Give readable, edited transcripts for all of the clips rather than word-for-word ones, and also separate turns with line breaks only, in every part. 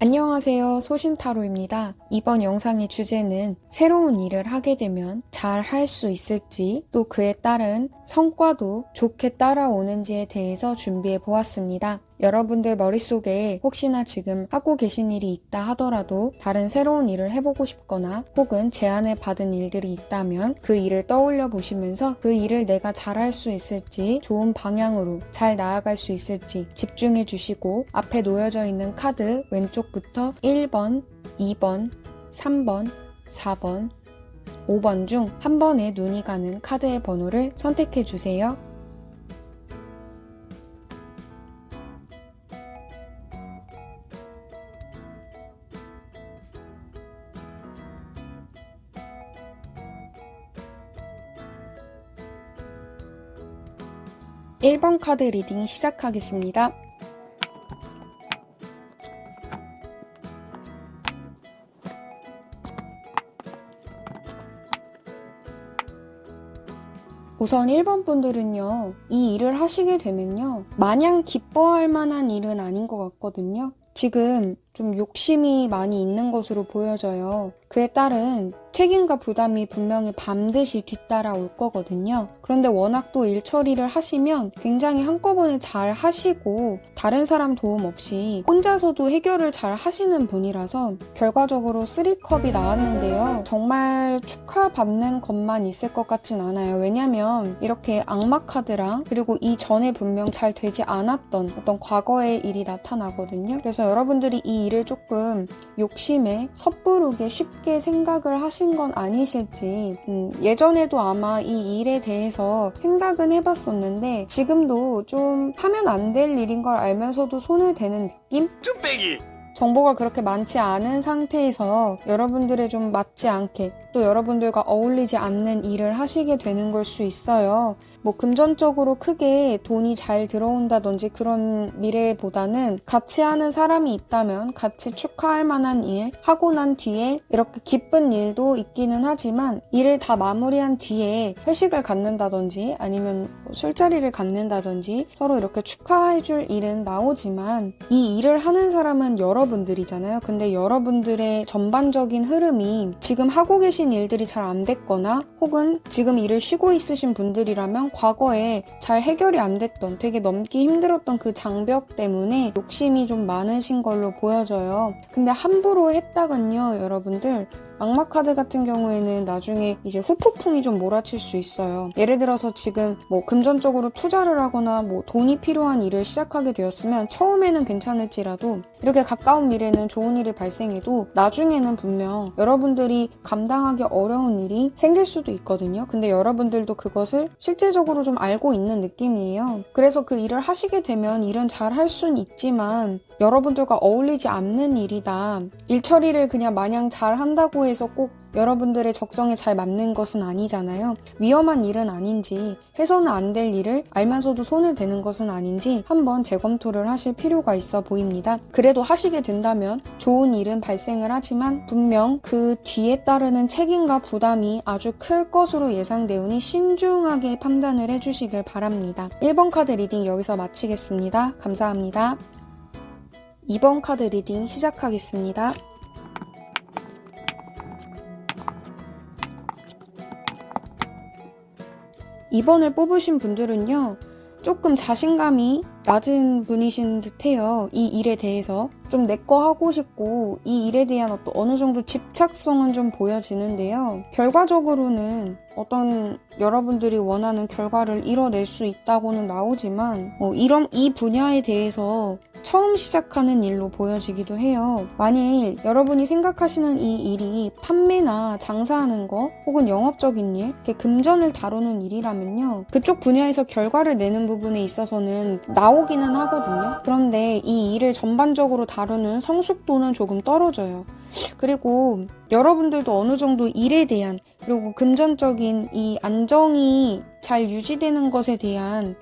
안녕하세요. 소신타로입니다. 이번 영상의 주제는 새로운 일을 하게 되면 잘 할 수 있을지, 또 그에 따른 성과도 좋게 따라오는지에 대해서 준비해 보았습니다. 여러분들 머릿속에 혹시나 지금 하고 계신 일이 있다 하더라도 다른 새로운 일을 해보고 싶거나 혹은 제안을 받은 일들이 있다면 그 일을 떠올려 보시면서 그 일을 내가 잘할 수 있을지, 좋은 방향으로 잘 나아갈 수 있을지 집중해 주시고, 앞에 놓여져 있는 카드 왼쪽부터 1번, 2번, 3번, 4번, 5번 중 한 번에 눈이 가는 카드의 번호를 선택해 주세요. (1번) 카드 리딩 시작하겠습니다. 우선 1번 분들은요, 이 일을 하시게 되면요, 마냥 기뻐할 만한 일은 아닌 것 같거든요. 지금 좀 욕심이 많이 있는 것으로 보여져요. 그에 따른 책임과 부담이 분명히 반드시 뒤따라올 거거든요. 그런데 워낙 또 일 처리를 하시면 굉장히 한꺼번에 잘 하시고 다른 사람 도움 없이 혼자서도 해결을 잘 하시는 분이라서 결과적으로 3컵이 나왔는데요. 정말 축하받는 것만 있을 것 같진 않아요. 왜냐면 이렇게 악마 카드랑 그리고 이전에 분명 잘 되지 않았던 어떤 과거의 일이 나타나거든요. 그래서 여러분들이 이 일을 조금 욕심에 섣부르게 쉽게 생각을 하신 건 아니실지, 예전에도 아마 이 일에 대해서 생각은 해봤었는데 지금도 좀 하면 안 될 일인 걸 알면서도 손을 대는 느낌?
쭈빼기!
정보가 그렇게 많지 않은 상태에서 여러분들의 좀 맞지 않게 또 여러분들과 어울리지 않는 일을 하시게 되는 걸 수 있어요. 뭐 금전적으로 크게 돈이 잘 들어온다든지 그런 미래보다는 같이 하는 사람이 있다면 같이 축하할 만한 일, 하고 난 뒤에 이렇게 기쁜 일도 있기는 하지만 일을 다 마무리한 뒤에 회식을 갖는다든지 아니면 술자리를 갖는다든지 서로 이렇게 축하해줄 일은 나오지만 이 일을 하는 사람은 여러분들이잖아요. 근데 여러분들의 전반적인 흐름이 지금 하고 계신 일들이 잘 안 됐거나 혹은 지금 일을 쉬고 있으신 분들이라면 과거에 잘 해결이 안 됐던, 되게 넘기 힘들었던 그 장벽 때문에 욕심이 좀 많으신 걸로 보여져요. 근데 함부로 했다간요, 여러분들, 악마 카드 같은 경우에는 나중에 이제 후폭풍이 좀 몰아칠 수 있어요. 예를 들어서 지금 뭐 금전적으로 투자를 하거나 뭐 돈이 필요한 일을 시작하게 되었으면 처음에는 괜찮을지라도 이렇게 가까운 미래는 좋은 일이 발생해도 나중에는 분명 여러분들이 감당하기 어려운 일이 생길 수도 있거든요. 근데 여러분들도 그것을 실제적으로 좀 알고 있는 느낌이에요. 그래서 그 일을 하시게 되면 일은 잘 할 순 있지만 여러분들과 어울리지 않는 일이다. 일 처리를 그냥 마냥 잘 한다고 해서 꼭 여러분들의 적성에 잘 맞는 것은 아니잖아요. 위험한 일은 아닌지, 해서는 안 될 일을 알면서도 손을 대는 것은 아닌지 한번 재검토를 하실 필요가 있어 보입니다. 그래도 하시게 된다면 좋은 일은 발생을 하지만 분명 그 뒤에 따르는 책임과 부담이 아주 클 것으로 예상되오니 신중하게 판단을 해주시길 바랍니다. 1번 카드 리딩 여기서 마치겠습니다. 감사합니다. 2번 카드 리딩 시작하겠습니다. (2번을) 뽑으신 분들은요, 조금 자신감이 낮은 분이신 듯해요. 이 일에 대해서 좀 내 거 하고 싶고 이 일에 대한 어느 정도 집착성은 좀 보여지는데요. 결과적으로는 어떤 여러분들이 원하는 결과를 이뤄낼 수 있다고는 나오지만 이 분야에 대해서 처음 시작하는 일로 보여지기도 해요. 만일 여러분이 생각하시는 이 일이 판매나 장사하는 거 혹은 영업적인 일, 금전을 다루는 일이라면요, 그쪽 분야에서 결과를 내는 부분에 있어서는 나오기는 하거든요. 그런데 이 일을 전반적으로 다루는 성숙도는 조금 떨어져요. 그리고 여러분들도 어느 정도 일에 대한, 그리고 금전적인 이 안정이 잘 유지되는 것에 대한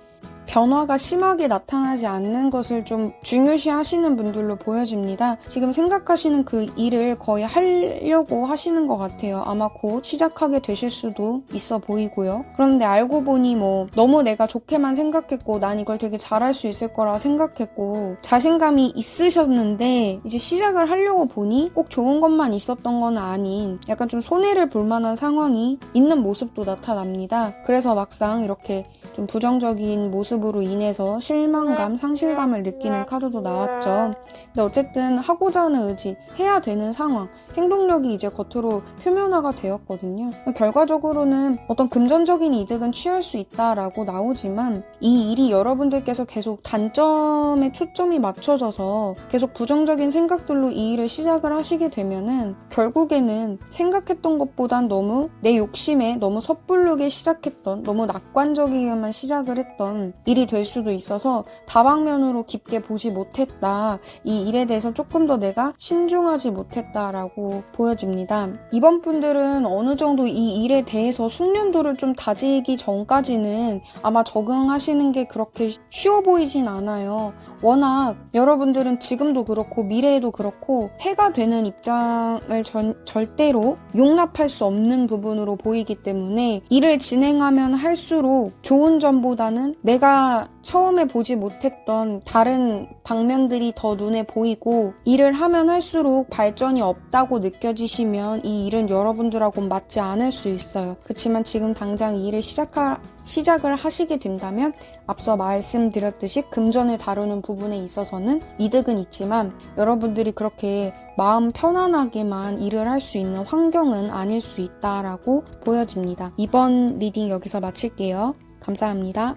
변화가 심하게 나타나지 않는 것을 좀 중요시 하시는 분들로 보여집니다. 지금 생각하시는 그 일을 거의 하려고 하시는 것 같아요. 아마 곧 시작하게 되실 수도 있어 보이고요. 그런데 알고 보니 너무 내가 좋게만 생각했고 난 이걸 되게 잘할 수 있을 거라 생각했고 자신감이 있으셨는데 이제 시작을 하려고 보니 꼭 좋은 것만 있었던 건 아닌 약간 좀 손해를 볼 만한 상황이 있는 모습도 나타납니다. 그래서 막상 이렇게 좀 부정적인 모습으로 인해서 실망감, 상실감을 느끼는 카드도 나왔죠. 근데 어쨌든 하고자 하는 의지, 해야 되는 상황, 행동력이 이제 겉으로 표면화가 되었거든요. 결과적으로는 어떤 금전적인 이득은 취할 수 있다라고 나오지만 이 일이 여러분들께서 계속 단점에 초점이 맞춰져서 계속 부정적인 생각들로 이 일을 시작을 하시게 되면은 결국에는 생각했던 것보단 너무 내 욕심에 너무 섣부르게 시작했던 너무 낙관적이게만 시작을 했던 일이 될 수도 있어서 다방면으로 깊게 보지 못했다. 이 일에 대해서 조금 더 내가 신중하지 못했다라고 보여집니다. 이번 분들은 어느 정도 이 일에 대해서 숙련도를 좀 다지기 전까지는 아마 적응하시는 게 그렇게 쉬워 보이진 않아요. 워낙 여러분들은 지금도 그렇고 미래에도 그렇고 해가 되는 입장을 절대로 용납할 수 없는 부분으로 보이기 때문에 일을 진행하면 할수록 좋은 점보다는 내가 처음에 보지 못했던 다른 방면들이 더 눈에 보이고 일을 하면 할수록 발전이 없다고 느껴지시면 이 일은 여러분들하고는 맞지 않을 수 있어요. 그렇지만 지금 당장 이 일을 시작을 하시게 된다면 앞서 말씀드렸듯이 금전을 다루는 부분에 있어서는 이득은 있지만 여러분들이 그렇게 마음 편안하게만 일을 할 수 있는 환경은 아닐 수 있다라고 보여집니다. 이번 리딩 여기서 마칠게요. 감사합니다.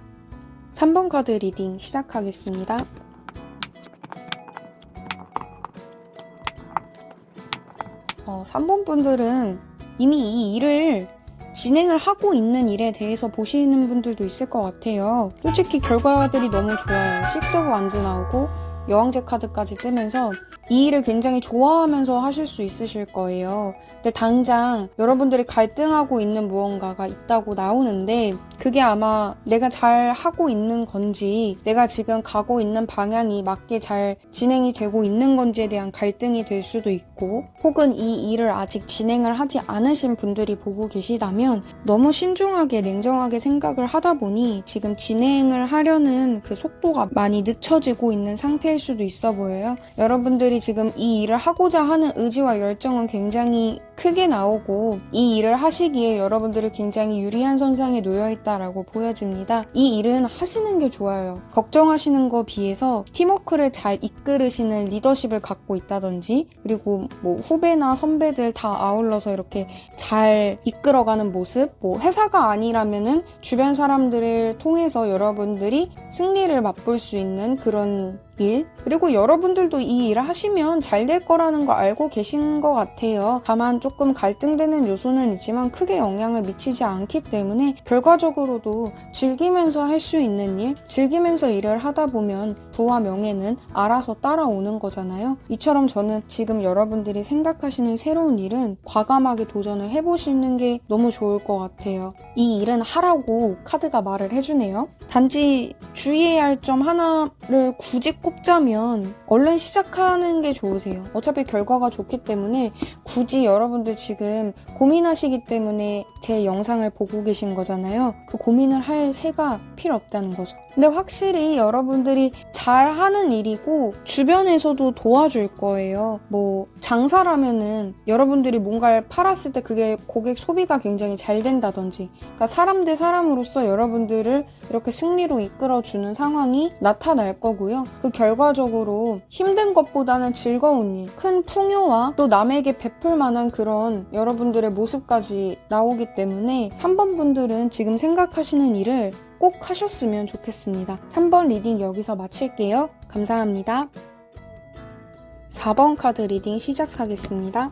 3번 카드 리딩 시작하겠습니다. 3번 분들은 이미 이 일을 진행을 하고 있는 일에 대해서 보시는 분들도 있을 것 같아요. 솔직히 결과들이 너무 좋아요. 식스 오브 완즈 나오고 여왕제 카드까지 뜨면서 이 일을 굉장히 좋아하면서 하실 수 있으실 거예요. 근데 당장 여러분들이 갈등하고 있는 무언가가 있다고 나오는데 그게 아마 내가 잘 하고 있는 건지 내가 지금 가고 있는 방향이 맞게 잘 진행이 되고 있는 건지에 대한 갈등이 될 수도 있고 혹은 이 일을 아직 진행을 하지 않으신 분들이 보고 계시다면 너무 신중하게 냉정하게 생각을 하다 보니 지금 진행을 하려는 그 속도가 많이 늦춰지고 있는 상태일 수도 있어 보여요. 여러분들이 지금 이 일을 하고자 하는 의지와 열정은 굉장히 크게 나오고 이 일을 하시기에 여러분들이 굉장히 유리한 선상에 놓여 있다라고 보여집니다. 이 일은 하시는 게 좋아요. 걱정하시는 거 비해서 팀워크를 잘 이끌으시는 리더십을 갖고 있다든지 그리고 후배나 선배들 다 아울러서 이렇게 잘 이끌어가는 모습 회사가 아니라면은 주변 사람들을 통해서 여러분들이 승리를 맛볼 수 있는 그런 일 그리고 여러분들도 이 일을 하시면 잘 될 거라는 거 알고 계신 것 같아요. 다만 조금 갈등되는 요소는 있지만 크게 영향을 미치지 않기 때문에 결과적으로도 즐기면서 할 수 있는 일 즐기면서 일을 하다 보면 부와 명예는 알아서 따라오는 거잖아요. 이처럼 저는 지금 여러분들이 생각하시는 새로운 일은 과감하게 도전을 해보시는 게 너무 좋을 것 같아요. 이 일은 하라고 카드가 말을 해주네요. 단지 주의해야 할 점 하나를 굳이 꼽자면 얼른 시작하는 게 좋으세요. 어차피 결과가 좋기 때문에 굳이 여러분들 지금 고민하시기 때문에 제 영상을 보고 계신 거잖아요. 그 고민을 할 새가 필요 없다는 거죠. 근데 확실히 여러분들이 잘하는 일이고 주변에서도 도와줄 거예요. 장사라면은 여러분들이 뭔가를 팔았을 때 그게 고객 소비가 굉장히 잘 된다든지 그러니까 사람 대 사람으로서 여러분들을 이렇게 승리로 이끌어주는 상황이 나타날 거고요. 그 결과적으로 힘든 것보다는 즐거운 일, 큰 풍요와 또 남에게 베풀 만한 그런 여러분들의 모습까지 나오기 때문에 3번 분들은 지금 생각하시는 일을 꼭 하셨으면 좋겠습니다. 3번 리딩 여기서 마칠게요. 감사합니다. 4번 카드 리딩 시작하겠습니다.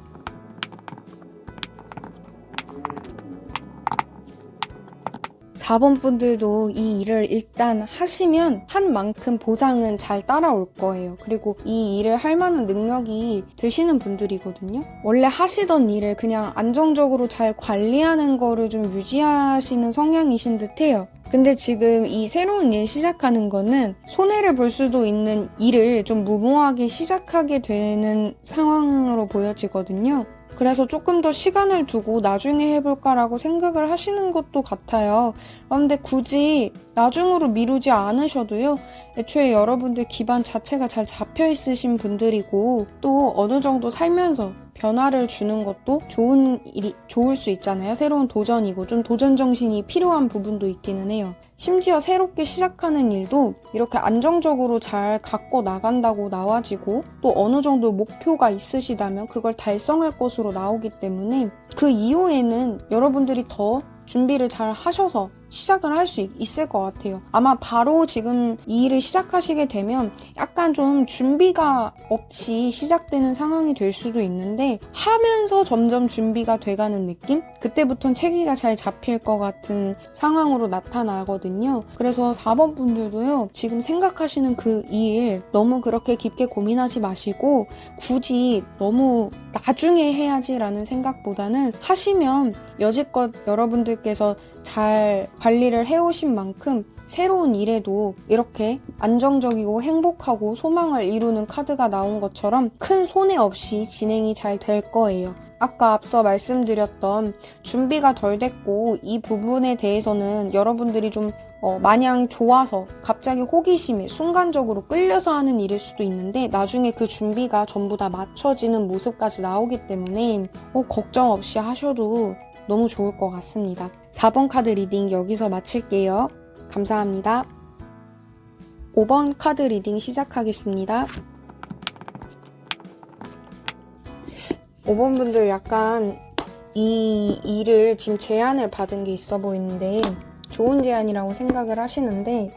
4번 분들도 이 일을 일단 하시면 한 만큼 보상은 잘 따라올 거예요. 그리고 이 일을 할 만한 능력이 되시는 분들이거든요. 원래 하시던 일을 그냥 안정적으로 잘 관리하는 거를 좀 유지하시는 성향이신 듯해요. 근데 지금 이 새로운 일 시작하는 거는 손해를 볼 수도 있는 일을 좀 무모하게 시작하게 되는 상황으로 보여지거든요. 그래서 조금 더 시간을 두고 나중에 해볼까라고 생각을 하시는 것도 같아요. 그런데 굳이 나중으로 미루지 않으셔도요. 애초에 여러분들 기반 자체가 잘 잡혀 있으신 분들이고 또 어느 정도 살면서 변화를 주는 것도 좋을 수 있잖아요. 새로운 도전이고 좀 도전 정신이 필요한 부분도 있기는 해요. 심지어 새롭게 시작하는 일도 이렇게 안정적으로 잘 갖고 나간다고 나와지고 또 어느 정도 목표가 있으시다면 그걸 달성할 것으로 나오기 때문에 그 이후에는 여러분들이 더 준비를 잘 하셔서 시작을 할 수 있을 것 같아요. 아마 바로 지금 이 일을 시작하시게 되면 약간 좀 준비가 없이 시작되는 상황이 될 수도 있는데 하면서 점점 준비가 돼가는 느낌? 그때부터는 체계가 잘 잡힐 것 같은 상황으로 나타나거든요. 그래서 4번 분들도요. 지금 생각하시는 그 일 너무 그렇게 깊게 고민하지 마시고 굳이 너무 나중에 해야지라는 생각보다는 하시면 여지껏 여러분들께서 잘 관리를 해오신 만큼 새로운 일에도 이렇게 안정적이고 행복하고 소망을 이루는 카드가 나온 것처럼 큰 손해 없이 진행이 잘 될 거예요. 아까 앞서 말씀드렸던 준비가 덜 됐고 이 부분에 대해서는 여러분들이 좀 마냥 좋아서 갑자기 호기심에 순간적으로 끌려서 하는 일일 수도 있는데 나중에 그 준비가 전부 다 맞춰지는 모습까지 나오기 때문에 걱정 없이 하셔도 너무 좋을 것 같습니다. 4번 카드 리딩 여기서 마칠게요. 감사합니다. 5번 카드 리딩 시작하겠습니다. 5번 분들 약간 이 일을 지금 제안을 받은 게 있어 보이는데 좋은 제안이라고 생각을 하시는데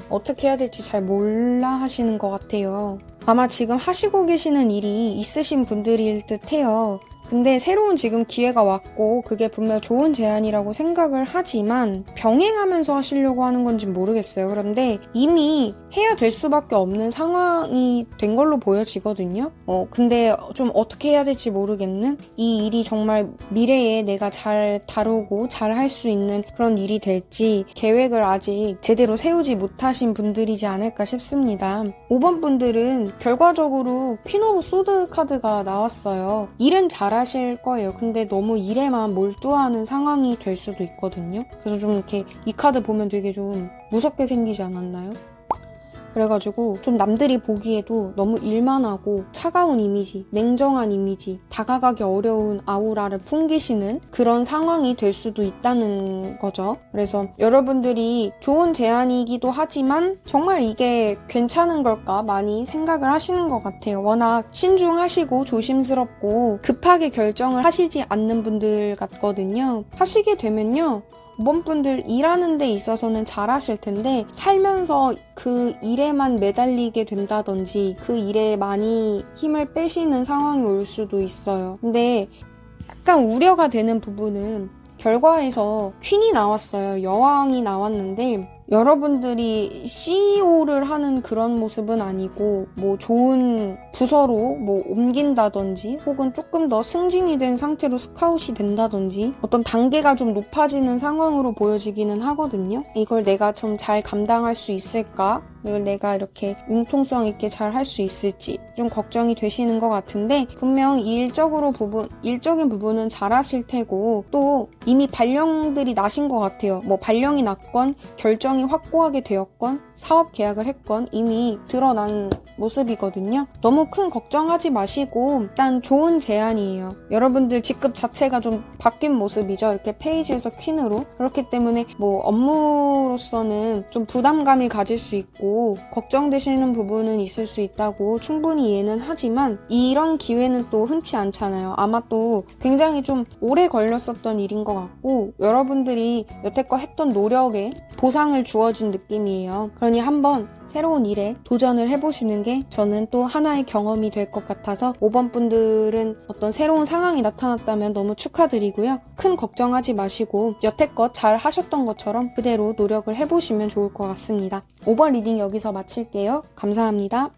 어떻게 해야 될지 잘 몰라 하시는 것 같아요. 아마 지금 하시고 계시는 일이 있으신 분들일 듯 해요. 근데 새로운 지금 기회가 왔고 그게 분명 좋은 제안이라고 생각을 하지만 병행하면서 하시려고 하는 건지 모르겠어요. 그런데 이미 해야 될 수밖에 없는 상황이 된 걸로 보여지거든요. 근데 좀 어떻게 해야 될지 모르겠는 이 일이 정말 미래에 내가 잘 다루고 잘 할 수 있는 그런 일이 될지 계획을 아직 제대로 세우지 못하신 분들이지 않을까 싶습니다. 5번 분들은 결과적으로 퀸 오브 소드 카드가 나왔어요. 일은 잘하실 거예요. 근데 너무 일에만 몰두하는 상황이 될 수도 있거든요. 그래서 좀 이렇게 이 카드 보면 되게 좀 무섭게 생기지 않았나요? 그래가지고 좀 남들이 보기에도 너무 일만 하고 차가운 이미지, 냉정한 이미지, 다가가기 어려운 아우라를 풍기시는 그런 상황이 될 수도 있다는 거죠. 그래서 여러분들이 좋은 제안이기도 하지만 정말 이게 괜찮은 걸까 많이 생각을 하시는 것 같아요. 워낙 신중하시고 조심스럽고 급하게 결정을 하시지 않는 분들 같거든요. 하시게 되면요. 5번 분들 일하는 데 있어서는 잘하실 텐데 살면서 그 일에만 매달리게 된다든지 그 일에 많이 힘을 빼시는 상황이 올 수도 있어요. 근데 약간 우려가 되는 부분은 결과에서 퀸이 나왔어요. 여왕이 나왔는데 여러분들이 CEO를 하는 그런 모습은 아니고 뭐 좋은 부서로 뭐 옮긴다든지 혹은 조금 더 승진이 된 상태로 스카웃이 된다든지 어떤 단계가 좀 높아지는 상황으로 보여지기는 하거든요. 이걸 내가 좀 잘 감당할 수 있을까? 이걸 내가 이렇게 융통성 있게 잘 할 수 있을지 좀 걱정이 되시는 것 같은데 분명 일적인 부분은 잘 하실 테고 또 이미 발령들이 나신 것 같아요. 뭐 발령이 났건 결정이 확고하게 되었건 사업 계약을 했건 이미 드러난 모습이거든요. 너무 큰 걱정하지 마시고 일단 좋은 제안이에요. 여러분들 직급 자체가 좀 바뀐 모습이죠. 이렇게 페이지에서 퀸으로. 그렇기 때문에 뭐 업무로서는 좀 부담감이 가질 수 있고 걱정되시는 부분은 있을 수 있다고 충분히 이해는 하지만 이런 기회는 또 흔치 않잖아요. 아마 또 굉장히 좀 오래 걸렸었던 일인 것 같고 여러분들이 여태껏 했던 노력에 보상을 주어진 느낌이에요. 그러니 한번 새로운 일에 도전을 해보시는 게 저는 또 하나의 경험이 될 것 같아서 5번 분들은 어떤 새로운 상황이 나타났다면 너무 축하드리고요. 큰 걱정하지 마시고 여태껏 잘 하셨던 것처럼 그대로 노력을 해보시면 좋을 것 같습니다. 5번 리딩 여기서 마칠게요. 감사합니다.